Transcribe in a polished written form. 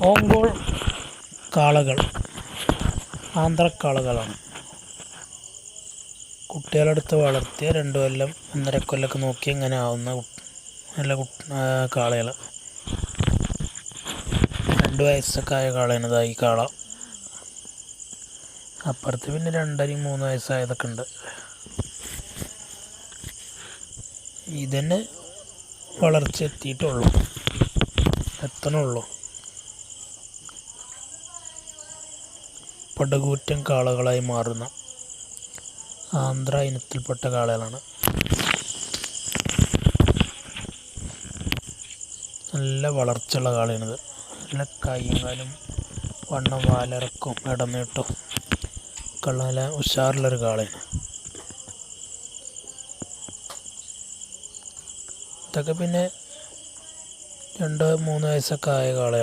ഓങ്കോൾ കാളകൾ ആന്ധ്രക്കാളകളാണ്. കുട്ടികളെടുത്ത് വളർത്തിയ 2 കൊല്ലം 1.5 കൊല്ലമൊക്കെ നോക്കി ഇങ്ങനെ ആവുന്ന നല്ല കാളകൾ. 2 വയസ്സൊക്കെ ആയ കാളയാണ് ഈ കാള. അപ്പുറത്ത് പിന്നെ 2.5 3 വയസ്സായതൊക്കെ ഉണ്ട്. ഇതന്നെ വളർച്ച എത്തണുള്ളൂ. പടുകൂറ്റൻ കാളകളായി മാറുന്ന ആന്ധ്ര ഇനത്തിൽപ്പെട്ട കാളകളാണ്. നല്ല വളർച്ചയുള്ള കാളയാണിത്. നല്ല കൈയും കാലും വണ്ണം വാലിറക്കും ഇടനീട്ടും ഒക്കെ ഉള്ള നല്ല ഉഷാറുള്ളൊരു കാളയാണ്. ഇതൊക്കെ പിന്നെ 2 3 വയസ്സൊക്കെ ആയ കാളയാണ്.